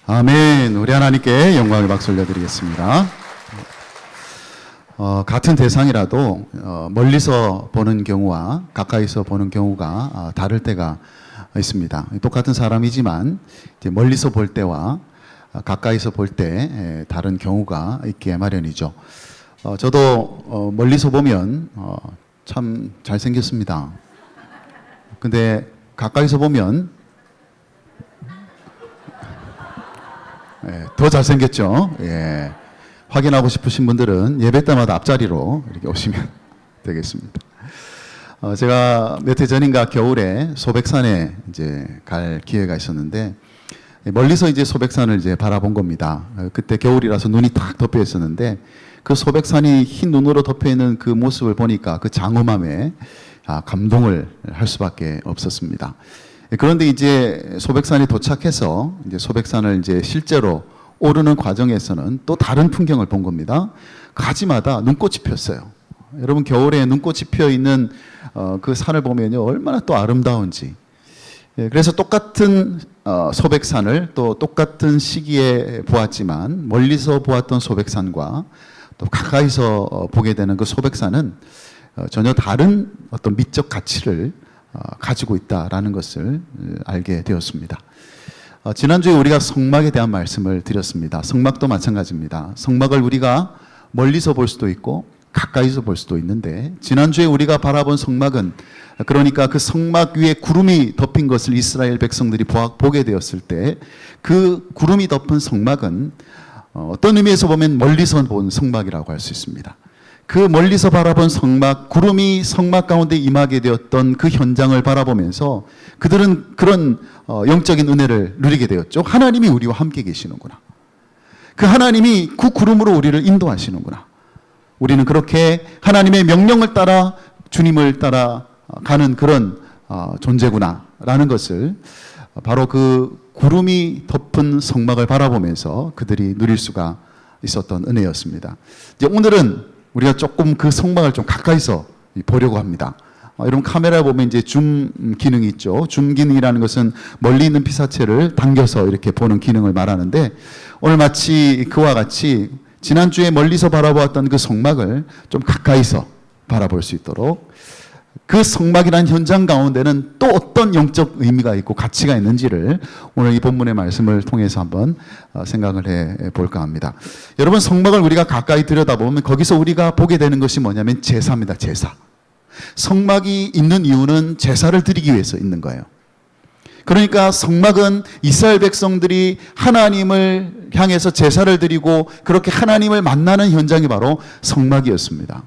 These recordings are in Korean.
아멘. 우리 하나님께 영광의 박수 올려드리겠습니다. 같은 대상이라도 멀리서 보는 경우와 가까이서 보는 경우가 다를 때가 있습니다. 똑같은 사람이지만 이제 멀리서 볼 때와 가까이서 볼 때 다른 경우가 있기에 마련이죠. 저도 멀리서 보면 참 잘생겼습니다. 근데 가까이서 보면 더 잘생겼죠. 예. 확인하고 싶으신 분들은 예배 때마다 앞자리로 이렇게 오시면 되겠습니다. 제가 몇 해 전인가 겨울에 소백산에 이제 갈 기회가 있었는데 멀리서 이제 소백산을 이제 바라본 겁니다. 그때 겨울이라서 눈이 탁 덮여 있었는데 그 소백산이 흰 눈으로 덮여 있는 그 모습을 보니까 그 장엄함에 감동을 할 수밖에 없었습니다. 그런데 이제 소백산에 도착해서 이제 소백산을 이제 실제로 오르는 과정에서는 또 다른 풍경을 본 겁니다. 가지마다 눈꽃이 폈어요. 여러분 겨울에 눈꽃이 피어 있는 그 산을 보면요 얼마나 또 아름다운지. 그래서 똑같은 소백산을 또 똑같은 시기에 보았지만 멀리서 보았던 소백산과 또 가까이서 보게 되는 그 소백산은 전혀 다른 어떤 미적 가치를 가지고 있다라는 것을 알게 되었습니다. 지난주에 우리가 성막에 대한 말씀을 드렸습니다. 성막도 마찬가지입니다. 성막을 우리가 멀리서 볼 수도 있고 가까이서 볼 수도 있는데 지난주에 우리가 바라본 성막은 그러니까 그 성막 위에 구름이 덮인 것을 이스라엘 백성들이 보게 되었을 때 그 구름이 덮은 성막은 어떤 의미에서 보면 멀리서 본 성막이라고 할 수 있습니다. 그 멀리서 바라본 성막, 구름이 성막 가운데 임하게 되었던 그 현장을 바라보면서 그들은 그런 영적인 은혜를 누리게 되었죠. 하나님이 우리와 함께 계시는구나. 그 하나님이 그 구름으로 우리를 인도하시는구나. 우리는 그렇게 하나님의 명령을 따라 주님을 따라 가는 그런 존재구나 라는 것을 바로 그 구름이 덮은 성막을 바라보면서 그들이 누릴 수가 있었던 은혜였습니다. 이제 오늘은 우리가 조금 그 성막을 좀 가까이서 보려고 합니다. 여러분 카메라에 보면 이제 줌 기능이 있죠. 줌 기능이라는 것은 멀리 있는 피사체를 당겨서 이렇게 보는 기능을 말하는데 오늘 마치 그와 같이 지난주에 멀리서 바라보았던 그 성막을 좀 가까이서 바라볼 수 있도록 그 성막이라는 현장 가운데는 또 어떤 영적 의미가 있고 가치가 있는지를 오늘 이 본문의 말씀을 통해서 한번 생각을 해 볼까 합니다. 여러분 성막을 우리가 가까이 들여다보면 거기서 우리가 보게 되는 것이 뭐냐면 제사입니다. 제사. 성막이 있는 이유는 제사를 드리기 위해서 있는 거예요. 그러니까 성막은 이스라엘 백성들이 하나님을 향해서 제사를 드리고 그렇게 하나님을 만나는 현장이 바로 성막이었습니다.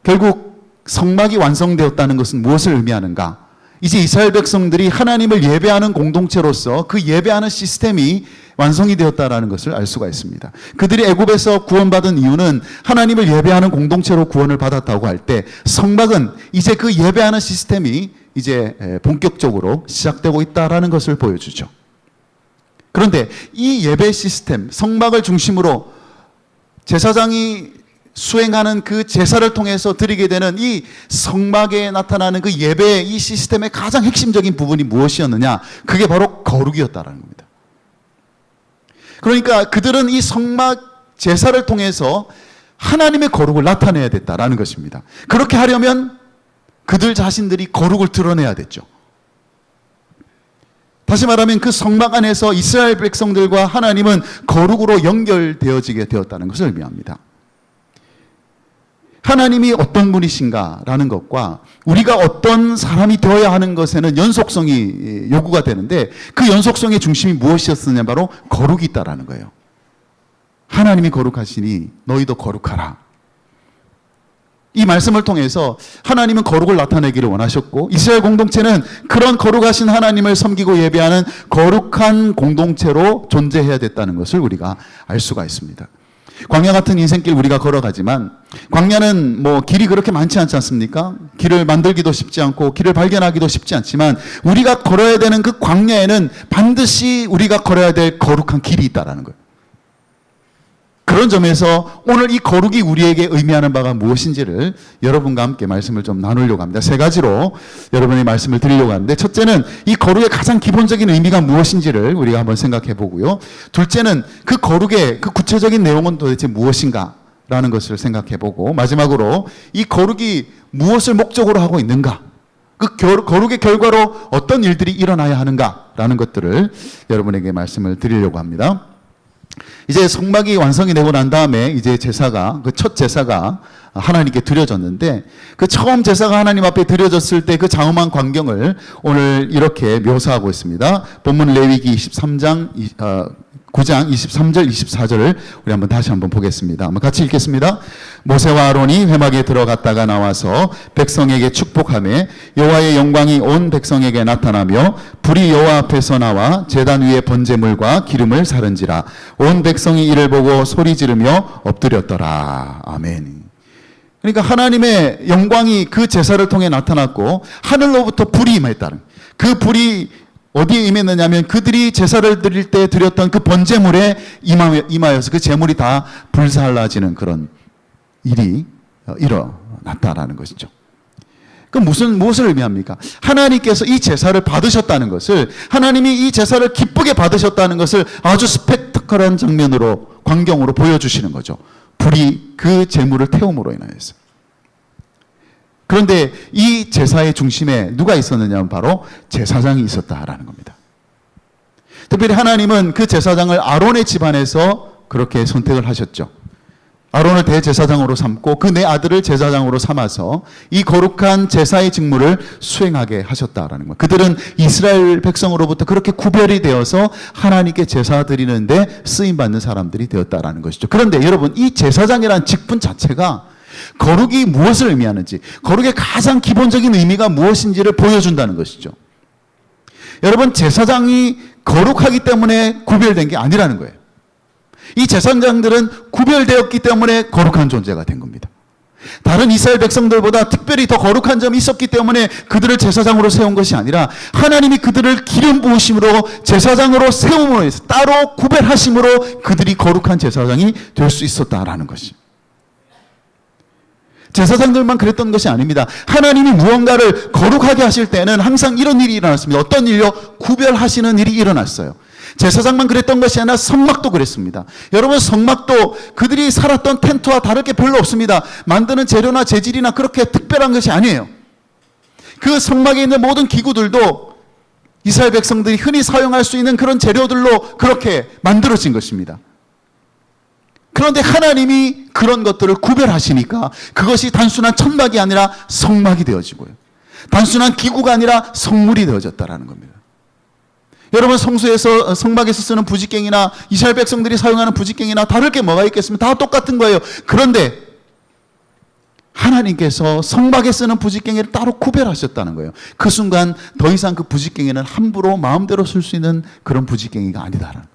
결국 성막이 완성되었다는 것은 무엇을 의미하는가? 이제 이스라엘 백성들이 하나님을 예배하는 공동체로서 그 예배하는 시스템이 완성이 되었다는 것을 알 수가 있습니다. 그들이 애굽에서 구원받은 이유는 하나님을 예배하는 공동체로 구원을 받았다고 할 때 성막은 이제 그 예배하는 시스템이 이제 본격적으로 시작되고 있다는 것을 보여주죠. 그런데 이 예배 시스템, 성막을 중심으로 제사장이 수행하는 그 제사를 통해서 드리게 되는 이 성막에 나타나는 그 예배의 이 시스템의 가장 핵심적인 부분이 무엇이었느냐? 그게 바로 거룩이었다는 겁니다. 그러니까 그들은 이 성막 제사를 통해서 하나님의 거룩을 나타내야 됐다라는 것입니다. 그렇게 하려면 그들 자신들이 거룩을 드러내야 됐죠. 다시 말하면 그 성막 안에서 이스라엘 백성들과 하나님은 거룩으로 연결되어지게 되었다는 것을 의미합니다. 하나님이 어떤 분이신가라는 것과 우리가 어떤 사람이 되어야 하는 것에는 연속성이 요구가 되는데 그 연속성의 중심이 무엇이었느냐 바로 거룩이 있다라는 거예요. 하나님이 거룩하시니 너희도 거룩하라. 이 말씀을 통해서 하나님은 거룩을 나타내기를 원하셨고 이스라엘 공동체는 그런 거룩하신 하나님을 섬기고 예배하는 거룩한 공동체로 존재해야 됐다는 것을 우리가 알 수가 있습니다. 광야 같은 인생길 우리가 걸어가지만 광야는 뭐 길이 그렇게 많지 않지 않습니까? 길을 만들기도 쉽지 않고 길을 발견하기도 쉽지 않지만 우리가 걸어야 되는 그 광야에는 반드시 우리가 걸어야 될 거룩한 길이 있다라는 거예요. 그런 점에서 오늘 이 거룩이 우리에게 의미하는 바가 무엇인지를 여러분과 함께 말씀을 좀 나누려고 합니다. 세 가지로 여러분의 말씀을 드리려고 하는데, 첫째는 이 거룩의 가장 기본적인 의미가 무엇인지를 우리가 한번 생각해 보고요. 둘째는 그 거룩의 그 구체적인 내용은 도대체 무엇인가 라는 것을 생각해 보고, 마지막으로 이 거룩이 무엇을 목적으로 하고 있는가, 그 거룩의 결과로 어떤 일들이 일어나야 하는가라는 것들을 여러분에게 말씀을 드리려고 합니다. 이제 성막이 완성이 되고 난 다음에 이제 제사가, 그 첫 제사가 하나님께 드려졌는데, 그 처음 제사가 하나님 앞에 드려졌을 때 그 장엄한 광경을 오늘 이렇게 묘사하고 있습니다. 본문 레위기 23장 9장 23절 24절을 우리 한번 다시 한번 보겠습니다. 한번 같이 읽겠습니다. 모세와 아론이 회막에 들어갔다가 나와서 백성에게 축복하며 여호와의 영광이 온 백성에게 나타나며 불이 여호와 앞에서 나와 제단 위에 번제물과 기름을 사른지라. 온 백성이 이를 보고 소리 지르며 엎드렸더라. 아멘. 그러니까 하나님의 영광이 그 제사를 통해 나타났고 하늘로부터 불이 임했다는, 그 불이 어디에 임했느냐면 그들이 제사를 드릴 때 드렸던 그 번제물에 임하여서 그 제물이 다 불살라지는 그런 일이 일어났다라는 것이죠. 그 무엇을 의미합니까? 하나님께서 이 제사를 받으셨다는 것을, 하나님이 이 제사를 기쁘게 받으셨다는 것을 아주 스펙터클한 장면으로, 광경으로 보여주시는 거죠. 불이 그 제물을 태움으로 인하여서. 그런데 이 제사의 중심에 누가 있었느냐 하면 바로 제사장이 있었다라는 겁니다. 특별히 하나님은 그 제사장을 아론의 집안에서 그렇게 선택을 하셨죠. 아론을 대제사장으로 삼고 그 네 아들을 제사장으로 삼아서 이 거룩한 제사의 직무를 수행하게 하셨다라는 거예요. 그들은 이스라엘 백성으로부터 그렇게 구별이 되어서 하나님께 제사 드리는데 쓰임받는 사람들이 되었다라는 것이죠. 그런데 여러분, 이 제사장이라는 직분 자체가 거룩이 무엇을 의미하는지, 거룩의 가장 기본적인 의미가 무엇인지를 보여준다는 것이죠. 여러분, 제사장이 거룩하기 때문에 구별된 게 아니라는 거예요. 이 제사장들은 구별되었기 때문에 거룩한 존재가 된 겁니다. 다른 이스라엘 백성들보다 특별히 더 거룩한 점이 있었기 때문에 그들을 제사장으로 세운 것이 아니라 하나님이 그들을 기름 부으심으로 제사장으로 세움으로 해서 따로 구별하심으로 그들이 거룩한 제사장이 될 수 있었다라는 것이. 제사장들만 그랬던 것이 아닙니다. 하나님이 무언가를 거룩하게 하실 때는 항상 이런 일이 일어났습니다. 어떤 일요? 구별하시는 일이 일어났어요. 제사장만 그랬던 것이 아니라 성막도 그랬습니다. 여러분, 성막도 그들이 살았던 텐트와 다를 게 별로 없습니다. 만드는 재료나 재질이나 그렇게 특별한 것이 아니에요. 그 성막에 있는 모든 기구들도 이스라엘 백성들이 흔히 사용할 수 있는 그런 재료들로 그렇게 만들어진 것입니다. 그런데 하나님이 그런 것들을 구별하시니까 그것이 단순한 천막이 아니라 성막이 되어지고요. 단순한 기구가 아니라 성물이 되어졌다라는 겁니다. 여러분, 성소에서, 성막에서 쓰는 부지깽이나 이스라엘 백성들이 사용하는 부지깽이나 다를 게 뭐가 있겠습니까? 다 똑같은 거예요. 그런데 하나님께서 성막에 쓰는 부지깽이를 따로 구별하셨다는 거예요. 그 순간 더 이상 그 부지깽이는 함부로 마음대로 쓸 수 있는 그런 부지깽이가 아니다라는,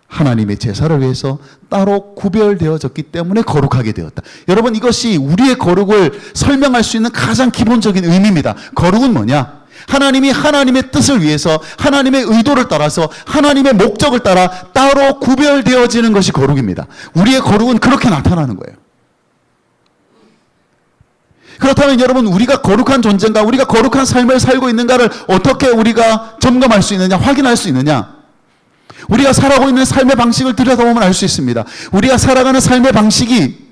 하나님의 제사를 위해서 따로 구별되어졌기 때문에 거룩하게 되었다. 여러분, 이것이 우리의 거룩을 설명할 수 있는 가장 기본적인 의미입니다. 거룩은 뭐냐? 하나님이 하나님의 뜻을 위해서, 하나님의 의도를 따라서, 하나님의 목적을 따라 따로 구별되어지는 것이 거룩입니다. 우리의 거룩은 그렇게 나타나는 거예요. 그렇다면 여러분, 우리가 거룩한 존재인가, 우리가 거룩한 삶을 살고 있는가를 어떻게 우리가 점검할 수 있느냐, 확인할 수 있느냐? 우리가 살아가고 있는 삶의 방식을 들여다보면 알 수 있습니다. 우리가 살아가는 삶의 방식이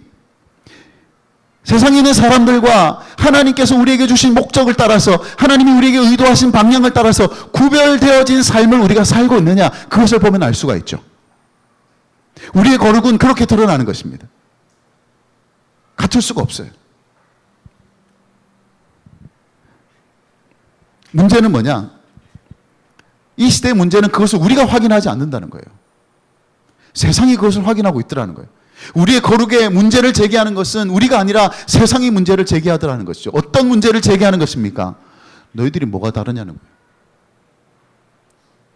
세상에 있는 사람들과 하나님께서 우리에게 주신 목적을 따라서, 하나님이 우리에게 의도하신 방향을 따라서 구별되어진 삶을 우리가 살고 있느냐, 그것을 보면 알 수가 있죠. 우리의 거룩은 그렇게 드러나는 것입니다. 갖출 수가 없어요. 문제는 뭐냐? 이 시대의 문제는 그것을 우리가 확인하지 않는다는 거예요. 세상이 그것을 확인하고 있더라는 거예요. 우리의 거룩에 문제를 제기하는 것은 우리가 아니라 세상이 문제를 제기하더라는 것이죠. 어떤 문제를 제기하는 것입니까? 너희들이 뭐가 다르냐는 거예요.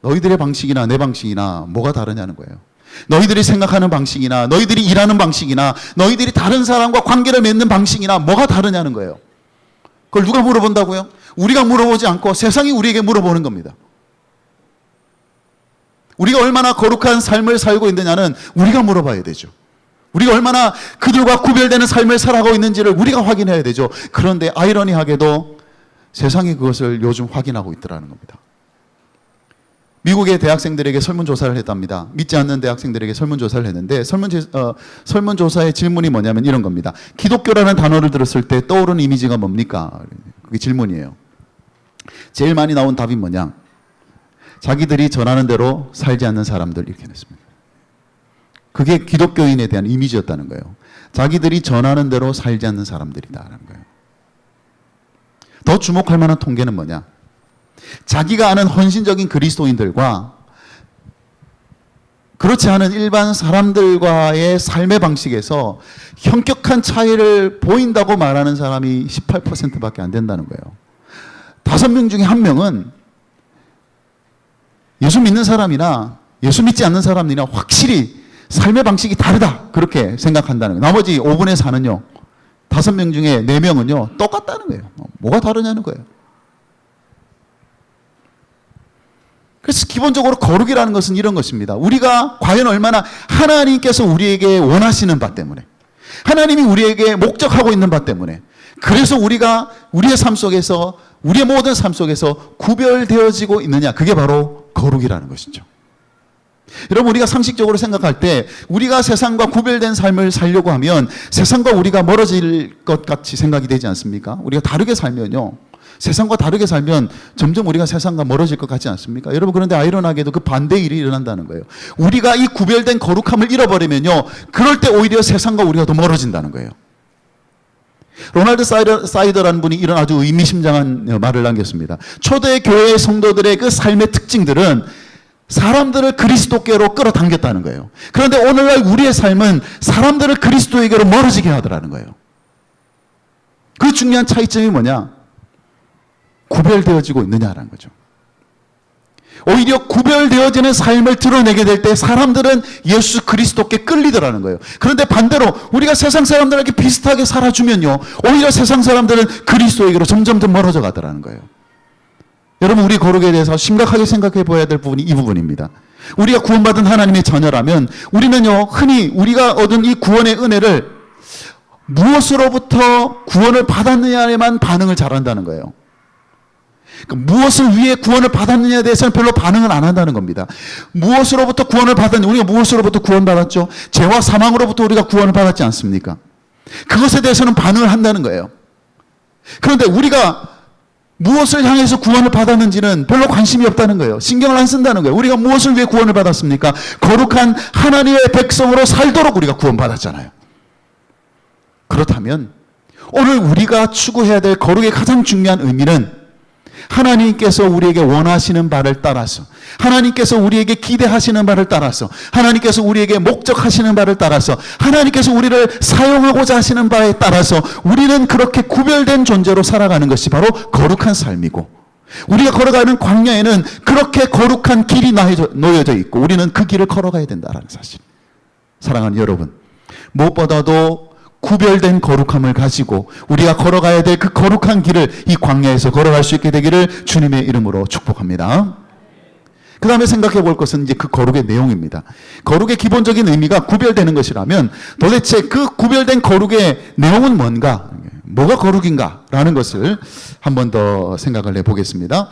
너희들의 방식이나 내 방식이나 뭐가 다르냐는 거예요. 너희들이 생각하는 방식이나 너희들이 일하는 방식이나 너희들이 다른 사람과 관계를 맺는 방식이나 뭐가 다르냐는 거예요. 그걸 누가 물어본다고요? 우리가 물어보지 않고 세상이 우리에게 물어보는 겁니다. 우리가 얼마나 거룩한 삶을 살고 있느냐는 우리가 물어봐야 되죠. 우리가 얼마나 그들과 구별되는 삶을 살아가고 있는지를 우리가 확인해야 되죠. 그런데 아이러니하게도 세상이 그것을 요즘 확인하고 있더라는 겁니다. 미국의 대학생들에게 설문조사를 했답니다. 믿지 않는 대학생들에게 설문조사를 했는데 설문조사의 질문이 뭐냐면 이런 겁니다. 기독교라는 단어를 들었을 때 떠오르는 이미지가 뭡니까? 그게 질문이에요. 제일 많이 나온 답이 뭐냐? 자기들이 전하는 대로 살지 않는 사람들, 이렇게 냈습니다. 그게 기독교인에 대한 이미지였다는 거예요. 자기들이 전하는 대로 살지 않는 사람들이다라는 거예요. 더 주목할 만한 통계는 뭐냐? 자기가 아는 헌신적인 그리스도인들과 그렇지 않은 일반 사람들과의 삶의 방식에서 현격한 차이를 보인다고 말하는 사람이 18%밖에 안 된다는 거예요. 5명 중에 1명은 예수 믿는 사람이나 예수 믿지 않는 사람이나 확실히 삶의 방식이 다르다, 그렇게 생각한다는 거예요. 나머지 5분의 4는요, 5명 중에 4명은요 똑같다는 거예요. 뭐가 다르냐는 거예요. 그래서 기본적으로 거룩이라는 것은 이런 것입니다. 우리가 과연 얼마나 하나님께서 우리에게 원하시는 바 때문에, 하나님이 우리에게 목적하고 있는 바 때문에, 그래서 우리가 우리의 삶 속에서, 우리의 모든 삶 속에서 구별되어지고 있느냐, 그게 바로 거룩이라는 것이죠. 여러분, 우리가 상식적으로 생각할 때 우리가 세상과 구별된 삶을 살려고 하면 세상과 우리가 멀어질 것 같이 생각이 되지 않습니까? 우리가 다르게 살면요, 세상과 다르게 살면 점점 우리가 세상과 멀어질 것 같지 않습니까? 여러분, 그런데 아이러니하게도 그 반대의 일이 일어난다는 거예요. 우리가 이 구별된 거룩함을 잃어버리면요, 그럴 때 오히려 세상과 우리가 더 멀어진다는 거예요. 로널드 사이더라는 분이 이런 아주 의미심장한 말을 남겼습니다. 초대 교회 성도들의 그 삶의 특징들은 사람들을 그리스도께로 끌어당겼다는 거예요. 그런데 오늘날 우리의 삶은 사람들을 그리스도에게로 멀어지게 하더라는 거예요. 그 중요한 차이점이 뭐냐? 구별되어지고 있느냐라는 거죠. 오히려 구별되어지는 삶을 드러내게 될 때 사람들은 예수 그리스도께 끌리더라는 거예요. 그런데 반대로 우리가 세상 사람들에게 비슷하게 살아주면요, 오히려 세상 사람들은 그리스도에게로 점점 더 멀어져 가더라는 거예요. 여러분, 우리 거룩에 대해서 심각하게 생각해 보아야 될 부분이 이 부분입니다. 우리가 구원받은 하나님의 자녀라면 우리는요, 흔히 우리가 얻은 이 구원의 은혜를 무엇으로부터 구원을 받았느냐에만 반응을 잘한다는 거예요. 그러니까 무엇을 위해 구원을 받았느냐에 대해서는 별로 반응을 안 한다는 겁니다. 무엇으로부터 구원을 받았느냐, 우리가 무엇으로부터 구원받았죠? 죄와 사망으로부터 우리가 구원을 받았지 않습니까? 그것에 대해서는 반응을 한다는 거예요. 그런데 우리가 무엇을 향해서 구원을 받았는지는 별로 관심이 없다는 거예요. 신경을 안 쓴다는 거예요. 우리가 무엇을 위해 구원을 받았습니까? 거룩한 하나님의 백성으로 살도록 우리가 구원받았잖아요. 그렇다면 오늘 우리가 추구해야 될 거룩의 가장 중요한 의미는 하나님께서 우리에게 원하시는 바를 따라서, 하나님께서 우리에게 기대하시는 바를 따라서, 하나님께서 우리에게 목적하시는 바를 따라서, 하나님께서 우리를 사용하고자 하시는 바에 따라서 우리는 그렇게 구별된 존재로 살아가는 것이 바로 거룩한 삶이고, 우리가 걸어가는 광야에는 그렇게 거룩한 길이 놓여져 있고 우리는 그 길을 걸어가야 된다는 사실. 사랑하는 여러분, 무엇보다도 구별된 거룩함을 가지고 우리가 걸어가야 될 그 거룩한 길을 이 광야에서 걸어갈 수 있게 되기를 주님의 이름으로 축복합니다. 그 다음에 생각해 볼 것은 이제 그 거룩의 내용입니다. 거룩의 기본적인 의미가 구별되는 것이라면 도대체 그 구별된 거룩의 내용은 뭔가, 뭐가 거룩인가 라는 것을 한 번 더 생각을 해보겠습니다.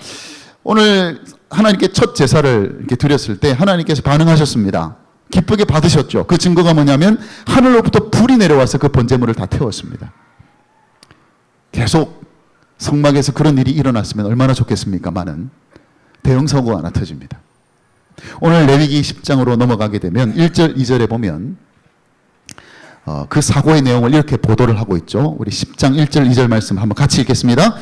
오늘 하나님께 첫 제사를 이렇게 드렸을 때 하나님께서 반응하셨습니다. 기쁘게 받으셨죠. 그 증거가 뭐냐면 하늘로부터 불이 내려와서 그 번제물을 다 태웠습니다. 계속 성막에서 그런 일이 일어났으면 얼마나 좋겠습니까마는 대형 사고가 하나 터집니다. 오늘 레위기 10장으로 넘어가게 되면 1절, 2절에 보면 그 사고의 내용을 이렇게 보도를 하고 있죠. 우리 10장 1절, 2절 말씀 한번 같이 읽겠습니다.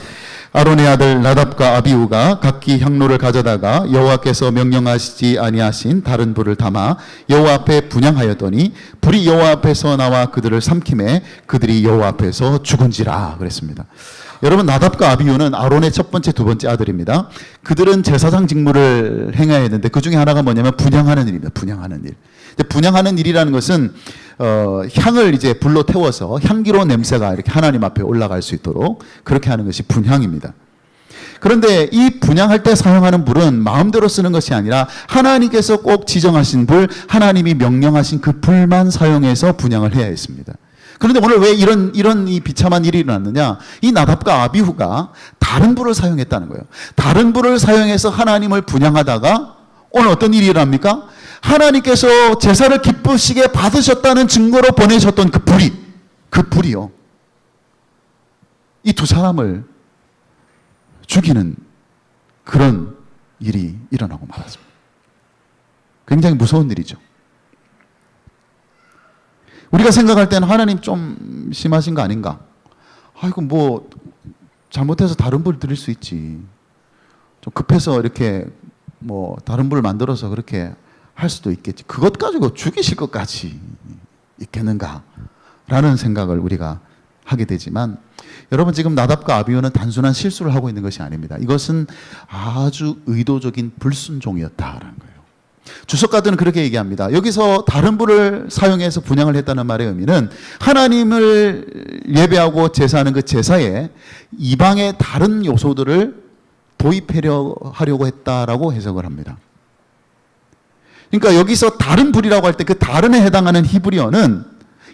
아론의 아들 나답과 아비후가 각기 향로를 가져다가 여호와께서 명령하시지 아니하신 다른 불을 담아 여호와 앞에 분향하였더니 불이 여호와 앞에서 나와 그들을 삼키매 그들이 여호와 앞에서 죽은지라 그랬습니다. 여러분, 나답과 아비후는 아론의 첫 번째, 두 번째 아들입니다. 그들은 제사장 직무를 행해야 했는데 그 중에 하나가 뭐냐면 분향하는 일입니다. 분향하는 일. 분향하는 일이라는 것은 향을 이제 불로 태워서 향기로운 냄새가 이렇게 하나님 앞에 올라갈 수 있도록 그렇게 하는 것이 분향입니다. 그런데 이 분향할 때 사용하는 불은 마음대로 쓰는 것이 아니라 하나님께서 꼭 지정하신 불, 하나님이 명령하신 그 불만 사용해서 분향을 해야 했습니다. 그런데 오늘 왜 이런 이 비참한 일이 일어났느냐? 이 나답과 아비후가 다른 불을 사용했다는 거예요. 다른 불을 사용해서 하나님을 분향하다가 오늘 어떤 일이 일어납니까? 하나님께서 제사를 기쁘시게 받으셨다는 증거로 보내셨던 그 불이요. 이 두 사람을 죽이는 그런 일이 일어나고 말았습니다. 굉장히 무서운 일이죠. 우리가 생각할 때는 하나님 좀 심하신 거 아닌가? 아이고 뭐 잘못해서 다른 불 드릴 수 있지. 좀 급해서 이렇게 뭐 다른 불 만들어서 그렇게 할 수도 있겠지. 그것 가지고 죽이실 것까지 있겠는가? 라는 생각을 우리가 하게 되지만 여러분 지금 나답과 아비후는 단순한 실수를 하고 있는 것이 아닙니다. 이것은 아주 의도적인 불순종이었다라는 거예요. 주석가들은 그렇게 얘기합니다. 여기서 다른 불을 사용해서 분향을 했다는 말의 의미는 하나님을 예배하고 제사하는 그 제사에 이방의 다른 요소들을 도입하려고 했다라고 해석을 합니다. 그러니까 여기서 다른 불이라고 할 때 그 다른에 해당하는 히브리어는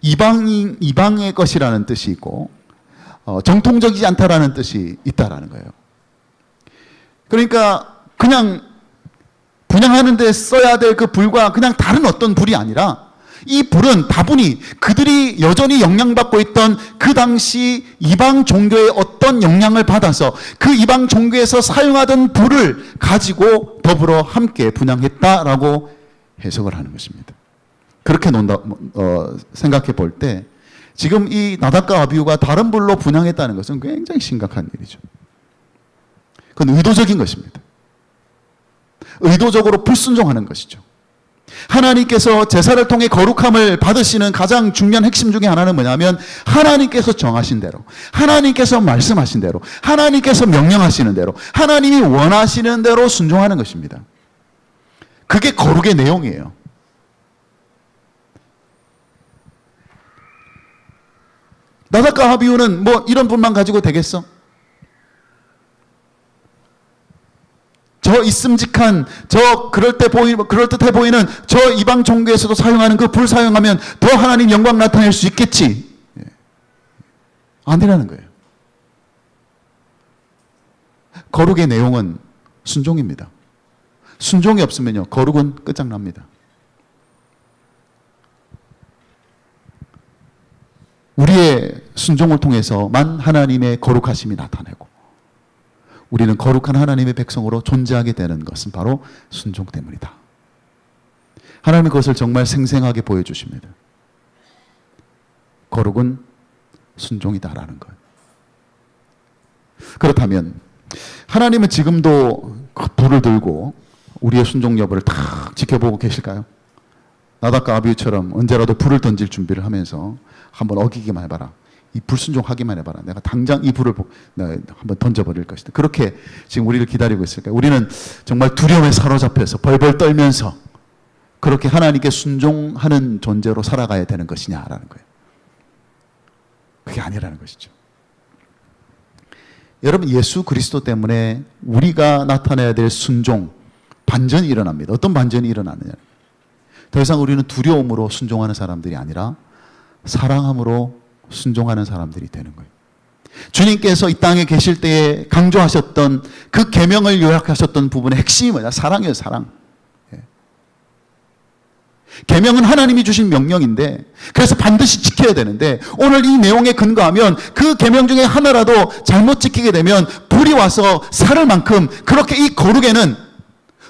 이방의 것이라는 뜻이 있고 정통적이지 않다라는 뜻이 있다라는 거예요. 그러니까 그냥 분향하는 데 써야 될 그 불과 그냥 다른 어떤 불이 아니라 이 불은 다분히 그들이 여전히 영향받고 있던 그 당시 이방 종교의 어떤 영향을 받아서 그 이방 종교에서 사용하던 불을 가지고 더불어 함께 분향했다라고 해석을 하는 것입니다. 그렇게 생각해 볼 때 지금 이 나답과 아비후가 다른 불로 분향했다는 것은 굉장히 심각한 일이죠. 그건 의도적인 것입니다. 의도적으로 불순종하는 것이죠. 하나님께서 제사를 통해 거룩함을 받으시는 가장 중요한 핵심 중에 하나는 뭐냐면 하나님께서 정하신 대로, 하나님께서 말씀하신 대로, 하나님께서 명령하시는 대로, 하나님이 원하시는 대로 순종하는 것입니다. 그게 거룩의 내용이에요. 나답과 아비후는 뭐 이런 분만 가지고 되겠어? 저 있음직한, 저 그럴듯해 보이는 저 이방 종교에서도 사용하는 그 불 사용하면 더 하나님 영광 나타낼 수 있겠지. 아니라는 거예요. 거룩의 내용은 순종입니다. 순종이 없으면요, 거룩은 끝장납니다. 우리의 순종을 통해서만 하나님의 거룩하심이 나타나고 우리는 거룩한 하나님의 백성으로 존재하게 되는 것은 바로 순종 때문이다. 하나님은 그것을 정말 생생하게 보여주십니다. 거룩은 순종이다라는 것. 그렇다면 하나님은 지금도 그 불을 들고 우리의 순종 여부를 딱 지켜보고 계실까요? 나답과 아비후처럼 언제라도 불을 던질 준비를 하면서 한번 어기기만 해봐라. 이 불순종하기만 해봐라. 내가 당장 이 불을 한번 던져버릴 것이다. 그렇게 지금 우리를 기다리고 있을까요? 우리는 정말 두려움에 사로잡혀서 벌벌 떨면서 그렇게 하나님께 순종하는 존재로 살아가야 되는 것이냐라는 거예요. 그게 아니라는 것이죠. 여러분, 예수 그리스도 때문에 우리가 나타내야 될 순종, 반전이 일어납니다. 어떤 반전이 일어나느냐. 더 이상 우리는 두려움으로 순종하는 사람들이 아니라 사랑함으로 순종하는 사람들이 되는 거예요. 주님께서 이 땅에 계실 때에 강조하셨던 그 계명을 요약하셨던 부분의 핵심이 뭐냐? 사랑이에요, 사랑. 계명은 하나님이 주신 명령인데 그래서 반드시 지켜야 되는데 오늘 이 내용에 근거하면 그 계명 중에 하나라도 잘못 지키게 되면 불이 와서 살을 만큼 그렇게 이 거룩에는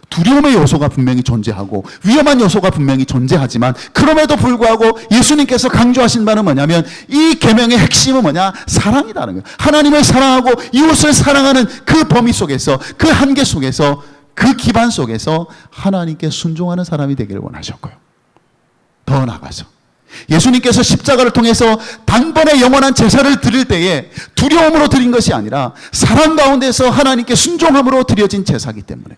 두려움의 요소가 분명히 존재하고 위험한 요소가 분명히 존재하지만 그럼에도 불구하고 예수님께서 강조하신 바는 뭐냐면 이 계명의 핵심은 뭐냐? 사랑이라는 거예요. 하나님을 사랑하고 이웃을 사랑하는 그 범위 속에서 그 한계 속에서 그 기반 속에서 하나님께 순종하는 사람이 되기를 원하셨고요. 더 나아가서 예수님께서 십자가를 통해서 단번에 영원한 제사를 드릴 때에 두려움으로 드린 것이 아니라 사랑 가운데서 하나님께 순종함으로 드려진 제사이기 때문에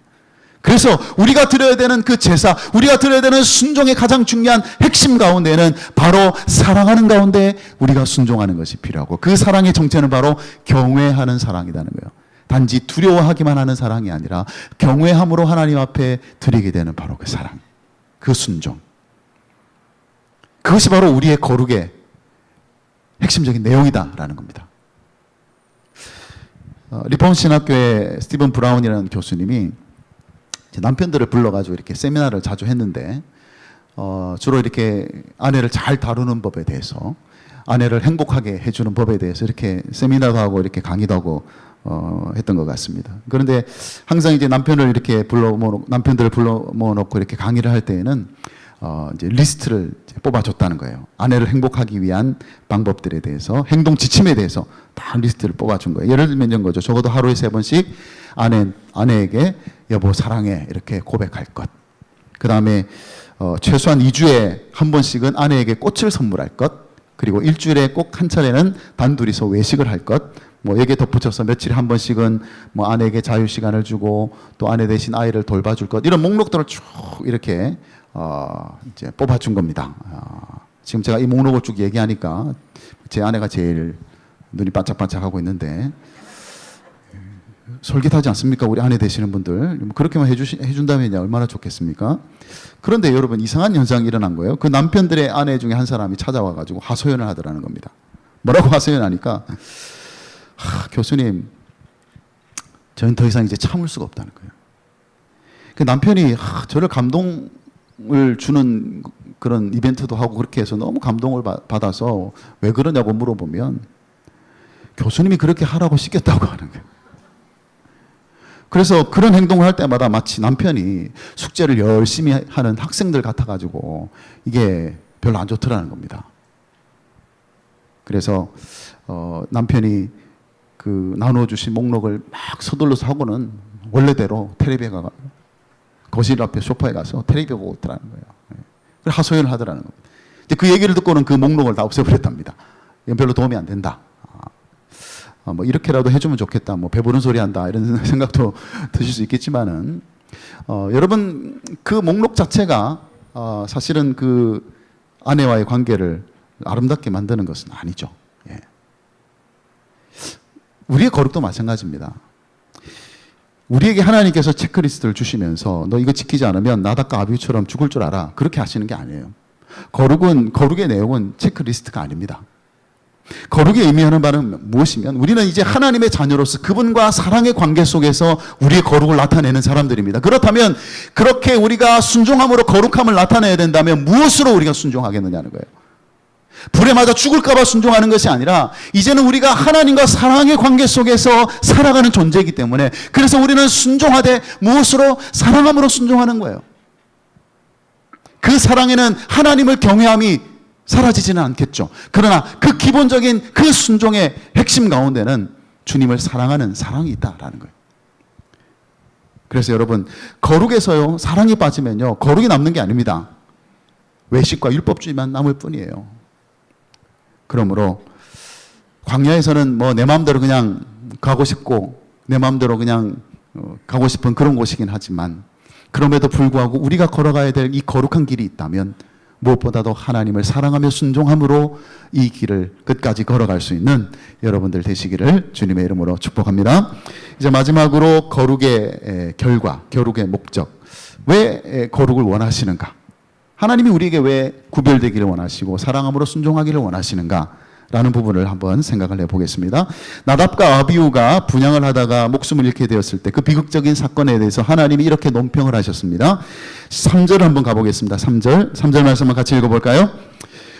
그래서 우리가 드려야 되는 그 제사, 우리가 드려야 되는 순종의 가장 중요한 핵심 가운데는 바로 사랑하는 가운데 우리가 순종하는 것이 필요하고 그 사랑의 정체는 바로 경외하는 사랑이라는 거예요. 단지 두려워하기만 하는 사랑이 아니라 경외함으로 하나님 앞에 드리게 되는 바로 그 사랑, 그 순종. 그것이 바로 우리의 거룩의 핵심적인 내용이다라는 겁니다. 리폼 신학교의 스티븐 브라운이라는 교수님이 남편들을 불러가지고 이렇게 세미나를 자주 했는데 주로 이렇게 아내를 잘 다루는 법에 대해서, 아내를 행복하게 해주는 법에 대해서 이렇게 세미나도 하고 이렇게 강의도 하고 했던 것 같습니다. 그런데 항상 이제 남편들을 불러 모아놓고 이렇게 강의를 할 때에는 이제 리스트를 뽑아줬다는 거예요. 아내를 행복하기 위한 방법들에 대해서, 행동 지침에 대해서 다 리스트를 뽑아준 거예요. 예를 들면 이런 거죠. 적어도 하루에 3번씩 아내에게 여보 사랑해 이렇게 고백할 것. 그 다음에 최소한 2주에 한 번씩은 아내에게 꽃을 선물할 것. 그리고 일주일에 꼭 한 차례는 단둘이서 외식을 할 것. 뭐 여기에 덧붙여서 며칠에 한 번씩은 뭐 아내에게 자유 시간을 주고 또 아내 대신 아이를 돌봐줄 것. 이런 목록들을 쭉 이렇게 이제 뽑아준 겁니다. 지금 제가 이 목록을 쭉 얘기하니까 제 아내가 제일 눈이 반짝반짝하고 있는데, 솔깃하지 않습니까? 우리 아내 되시는 분들 그렇게만 해준다면 얼마나 좋겠습니까? 그런데 여러분, 이상한 현상이 일어난 거예요. 그 남편들의 아내 중에 한 사람이 찾아와가지고 하소연을 하더라는 겁니다. 뭐라고 하소연하니까, 교수님, 저는 더 이상 이제 참을 수가 없다는 거예요. 그 남편이 저를 감동을 주는 그런 이벤트도 하고 그렇게 해서 너무 감동을 받아서 왜 그러냐고 물어보면 교수님이 그렇게 하라고 시켰다고 하는 거예요. 그래서 그런 행동을 할 때마다 마치 남편이 숙제를 열심히 하는 학생들 같아가지고 이게 별로 안 좋더라는 겁니다. 그래서 남편이 그 나눠주신 목록을 막 서둘러서 하고는 원래대로 텔레비에 가서 거실 앞에 소파에 가서 텔레비 보고 있더라는 거예요. 그래서 하소연을 하더라는 겁니다. 이제 그 얘기를 듣고는 그 목록을 다 없애버렸답니다. 이건 별로 도움이 안 된다. 뭐 이렇게라도 해주면 좋겠다. 뭐 배부른 소리 한다. 이런 생각도 드실 수 있겠지만은 여러분, 그 목록 자체가 사실은 그 아내와의 관계를 아름답게 만드는 것은 아니죠. 예. 우리의 거룩도 마찬가지입니다. 우리에게 하나님께서 체크리스트를 주시면서 너 이거 지키지 않으면 나답과 아비후처럼 죽을 줄 알아. 그렇게 하시는 게 아니에요. 거룩의 내용은 체크리스트가 아닙니다. 거룩의 의미하는 바는 무엇이면 우리는 이제 하나님의 자녀로서 그분과 사랑의 관계 속에서 우리의 거룩을 나타내는 사람들입니다. 그렇다면 그렇게 우리가 순종함으로 거룩함을 나타내야 된다면 무엇으로 우리가 순종하겠느냐는 거예요. 불에 맞아 죽을까 봐 순종하는 것이 아니라 이제는 우리가 하나님과 사랑의 관계 속에서 살아가는 존재이기 때문에, 그래서 우리는 순종하되 무엇으로? 사랑함으로 순종하는 거예요. 그 사랑에는 하나님을 경외함이 사라지지는 않겠죠. 그러나 그 기본적인 그 순종의 핵심 가운데는 주님을 사랑하는 사랑이 있다라는 거예요. 그래서 여러분, 거룩에서요, 사랑이 빠지면요, 거룩이 남는 게 아닙니다. 외식과 율법주의만 남을 뿐이에요. 그러므로 광야에서는 뭐 내 마음대로 그냥 가고 싶고 내 마음대로 그냥 가고 싶은 그런 곳이긴 하지만, 그럼에도 불구하고 우리가 걸어가야 될 이 거룩한 길이 있다면 무엇보다도 하나님을 사랑하며 순종함으로 이 길을 끝까지 걸어갈 수 있는 여러분들 되시기를 주님의 이름으로 축복합니다. 이제 마지막으로 거룩의 결과, 거룩의 목적. 왜 거룩을 원하시는가? 하나님이 우리에게 왜 구별되기를 원하시고 사랑함으로 순종하기를 원하시는가? 라는 부분을 한번 생각을 해보겠습니다. 나답과 아비후가 분향을 하다가 목숨을 잃게 되었을 때 그 비극적인 사건에 대해서 하나님이 이렇게 논평을 하셨습니다. 3절 한번 가보겠습니다. 3절 말씀을 같이 읽어볼까요?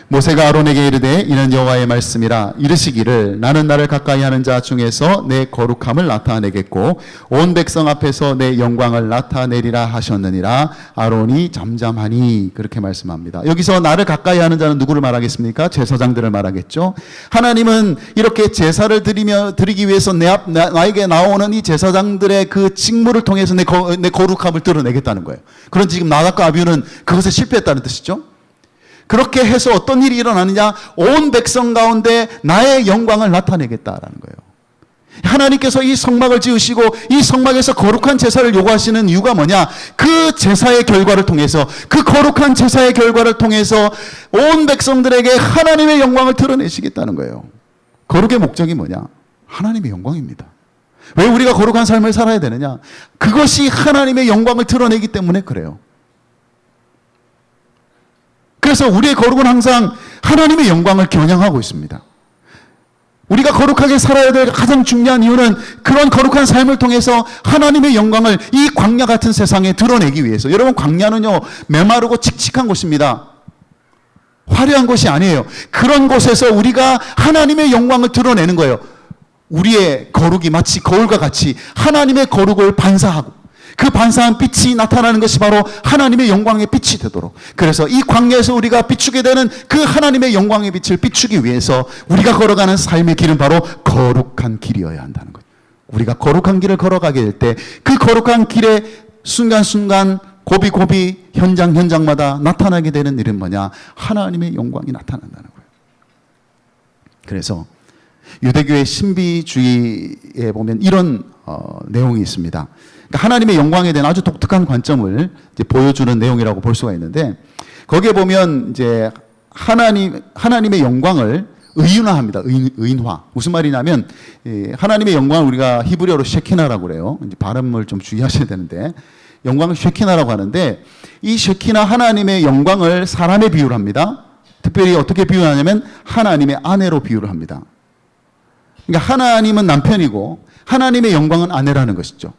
모세가 아론에게 이르되 이는 여호와의 말씀이라. 이르시기를 나는 나를 가까이 하는 자 중에서 내 거룩함을 나타내겠고 온 백성 앞에서 내 영광을 나타내리라 하셨느니라. 아론이 잠잠하니. 그렇게 말씀합니다. 여기서 나를 가까이 하는 자는 누구를 말하겠습니까? 제사장들을 말하겠죠. 하나님은 이렇게 제사를 드리기 위해서 나에게 나오는 이 제사장들의 그 직무를 통해서 내 거룩함을 드러내겠다는 거예요. 그런데 지금 나답과 아비후는 그것에 실패했다는 뜻이죠. 그렇게 해서 어떤 일이 일어나느냐? 온 백성 가운데 나의 영광을 나타내겠다라는 거예요. 하나님께서 이 성막을 지으시고 이 성막에서 거룩한 제사를 요구하시는 이유가 뭐냐? 그 제사의 결과를 통해서, 그 거룩한 제사의 결과를 통해서 온 백성들에게 하나님의 영광을 드러내시겠다는 거예요. 거룩의 목적이 뭐냐? 하나님의 영광입니다. 왜 우리가 거룩한 삶을 살아야 되느냐? 그것이 하나님의 영광을 드러내기 때문에 그래요. 그래서 우리의 거룩은 항상 하나님의 영광을 겨냥하고 있습니다. 우리가 거룩하게 살아야 될 가장 중요한 이유는 그런 거룩한 삶을 통해서 하나님의 영광을 이 광야 같은 세상에 드러내기 위해서. 여러분, 광야는요, 메마르고 칙칙한 곳입니다. 화려한 곳이 아니에요. 그런 곳에서 우리가 하나님의 영광을 드러내는 거예요. 우리의 거룩이 마치 거울과 같이 하나님의 거룩을 반사하고, 그 반사한 빛이 나타나는 것이 바로 하나님의 영광의 빛이 되도록. 그래서 이 광야에서 우리가 비추게 되는 그 하나님의 영광의 빛을 비추기 위해서 우리가 걸어가는 삶의 길은 바로 거룩한 길이어야 한다는 거예요. 우리가 거룩한 길을 걸어가게 될 때 그 거룩한 길에 순간순간 고비고비 현장마다 나타나게 되는 일은 뭐냐? 하나님의 영광이 나타난다는 거예요. 그래서 유대교의 신비주의에 보면 이런 내용이 있습니다. 그러니까 하나님의 영광에 대한 아주 독특한 관점을 이제 보여주는 내용이라고 볼 수가 있는데, 거기에 보면 이제 하나님의 영광을 의인화합니다. 의인화. 무슨 말이냐면, 하나님의 영광을 우리가 히브리어로 쉐키나라고 그래요. 이제 발음을 좀 주의하셔야 되는데, 영광을 쉐키나라고 하는데, 이 쉐키나 하나님의 영광을 사람에 비유를 합니다. 특별히 어떻게 비유하냐면 하나님의 아내로 비유를 합니다. 그러니까 하나님은 남편이고 하나님의 영광은 아내라는 것이죠.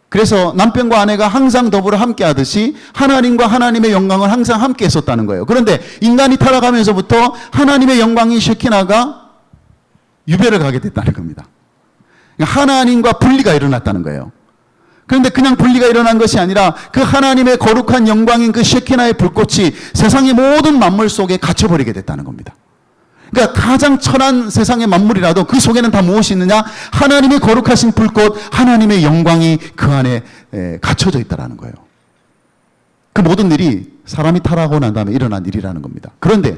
그래서 남편과 아내가 항상 더불어 함께 하듯이 하나님과 하나님의 영광을 항상 함께 했었다는 거예요. 그런데 인간이 타락하면서부터 하나님의 영광인 쉐키나가 유배를 가게 됐다는 겁니다. 그러니까 하나님과 분리가 일어났다는 거예요. 그런데 그냥 분리가 일어난 것이 아니라 그 하나님의 거룩한 영광인 그 쉐키나의 불꽃이 세상의 모든 만물 속에 갇혀버리게 됐다는 겁니다. 그러니까 가장 천한 세상의 만물이라도 그 속에는 다 무엇이 있느냐? 하나님의 거룩하신 불꽃, 하나님의 영광이 그 안에 갇혀져 있다는 거예요. 그 모든 일이 사람이 타락하고 난 다음에 일어난 일이라는 겁니다. 그런데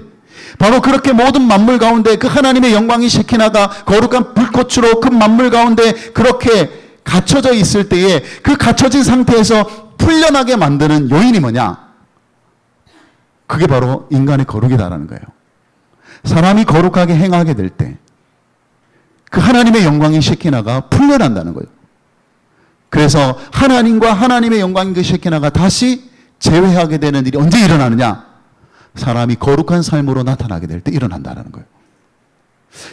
바로 그렇게 모든 만물 가운데 그 하나님의 영광이 쉐키나가 거룩한 불꽃으로 그 만물 가운데 그렇게 갇혀져 있을 때에 그 갇혀진 상태에서 풀려나게 만드는 요인이 뭐냐? 그게 바로 인간의 거룩이다라는 거예요. 사람이 거룩하게 행하게 될 때 그 하나님의 영광인 쉐키나가 풀려난다는 거예요. 그래서 하나님과 하나님의 영광인 그 쉐키나가 다시 재회하게 되는 일이 언제 일어나느냐? 사람이 거룩한 삶으로 나타나게 될 때 일어난다는 거예요.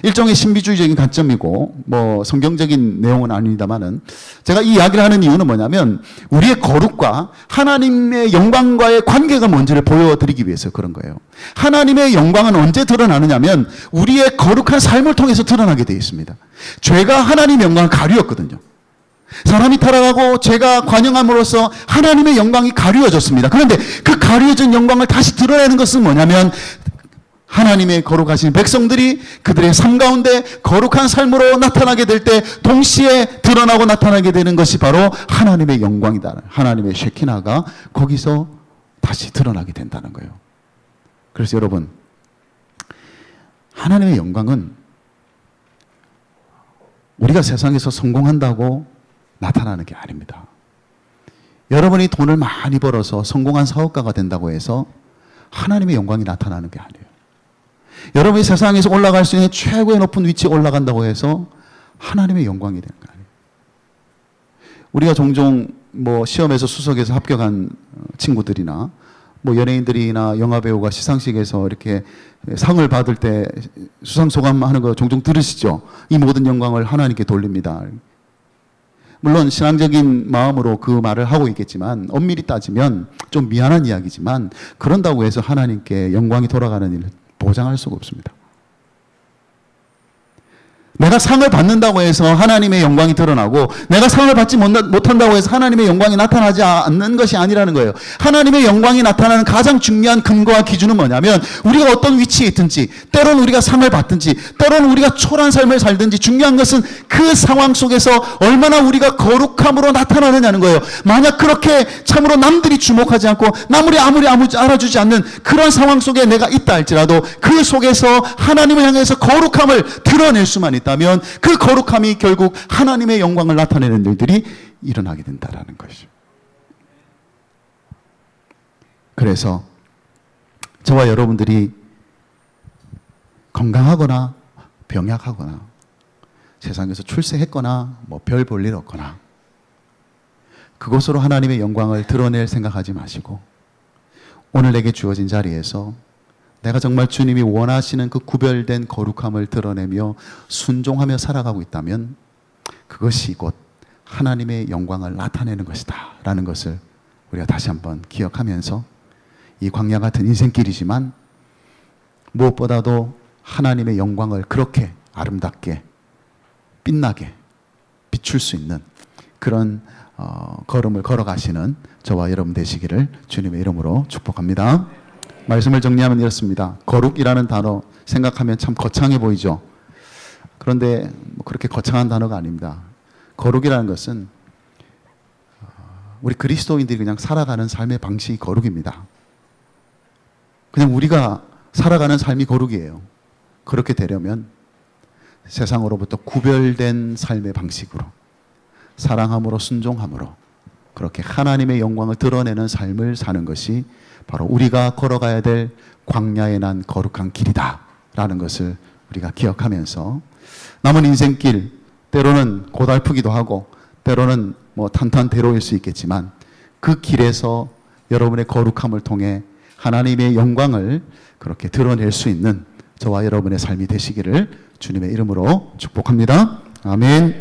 일종의 신비주의적인 관점이고 뭐 성경적인 내용은 아닙니다만은 제가 이 이야기를 하는 이유는 뭐냐면 우리의 거룩과 하나님의 영광과의 관계가 뭔지를 보여드리기 위해서 그런 거예요. 하나님의 영광은 언제 드러나느냐면 우리의 거룩한 삶을 통해서 드러나게 되어 있습니다. 죄가 하나님의 영광을 가리웠거든요. 사람이 타락하고 죄가 관영함으로써 하나님의 영광이 가리워졌습니다. 그런데 그 가리워진 영광을 다시 드러내는 것은 뭐냐면 하나님의 거룩하신 백성들이 그들의 삶 가운데 거룩한 삶으로 나타나게 될 때 동시에 드러나고 나타나게 되는 것이 바로 하나님의 영광이다. 하나님의 쉐키나가 거기서 다시 드러나게 된다는 거예요. 그래서 여러분, 하나님의 영광은 우리가 세상에서 성공한다고 나타나는 게 아닙니다. 여러분이 돈을 많이 벌어서 성공한 사업가가 된다고 해서 하나님의 영광이 나타나는 게 아니에요. 여러분이 세상에서 올라갈 수 있는 최고의 높은 위치에 올라간다고 해서 하나님의 영광이 되는 거 아니에요. 우리가 종종 뭐 시험에서 수석에서 합격한 친구들이나 뭐 연예인들이나 영화배우가 시상식에서 이렇게 상을 받을 때 수상 소감하는 거 종종 들으시죠? 이 모든 영광을 하나님께 돌립니다. 물론 신앙적인 마음으로 그 말을 하고 있겠지만 엄밀히 따지면 좀 미안한 이야기지만 그런다고 해서 하나님께 영광이 돌아가는 일을 보장할 수가 없습니다. 내가 상을 받는다고 해서 하나님의 영광이 드러나고 내가 상을 받지 못한다고 해서 하나님의 영광이 나타나지 않는 것이 아니라는 거예요. 하나님의 영광이 나타나는 가장 중요한 근거와 기준은 뭐냐면 우리가 어떤 위치에 있든지 때로는 우리가 상을 받든지 때로는 우리가 초라한 삶을 살든지 중요한 것은 그 상황 속에서 얼마나 우리가 거룩함으로 나타나느냐는 거예요. 만약 그렇게 참으로 남들이 주목하지 않고 남들이 아무리 알아주지 않는 그런 상황 속에 내가 있다 할지라도 그 속에서 하나님을 향해서 거룩함을 드러낼 수만 있다 다면 그 거룩함이 결국 하나님의 영광을 나타내는 일들이 일어나게 된다라는 것이죠. 그래서 저와 여러분들이 건강하거나 병약하거나 세상에서 출세했거나 뭐 별 볼 일 없거나 그것으로 하나님의 영광을 드러낼 생각하지 마시고 오늘 내게 주어진 자리에서 내가 정말 주님이 원하시는 그 구별된 거룩함을 드러내며 순종하며 살아가고 있다면 그것이 곧 하나님의 영광을 나타내는 것이다 라는 것을 우리가 다시 한번 기억하면서 이 광야 같은 인생길이지만 무엇보다도 하나님의 영광을 그렇게 아름답게 빛나게 비출 수 있는 그런 걸음을 걸어가시는 저와 여러분 되시기를 주님의 이름으로 축복합니다. 말씀을 정리하면 이렇습니다. 거룩이라는 단어 생각하면 참 거창해 보이죠. 그런데 그렇게 거창한 단어가 아닙니다. 거룩이라는 것은 우리 그리스도인들이 그냥 살아가는 삶의 방식이 거룩입니다. 그냥 우리가 살아가는 삶이 거룩이에요. 그렇게 되려면 세상으로부터 구별된 삶의 방식으로 사랑함으로 순종함으로 그렇게 하나님의 영광을 드러내는 삶을 사는 것이 바로 우리가 걸어가야 될 광야에 난 거룩한 길이다 라는 것을 우리가 기억하면서 남은 인생길 때로는 고달프기도 하고 때로는 뭐 탄탄대로일 수 있겠지만 그 길에서 여러분의 거룩함을 통해 하나님의 영광을 그렇게 드러낼 수 있는 저와 여러분의 삶이 되시기를 주님의 이름으로 축복합니다. 아멘.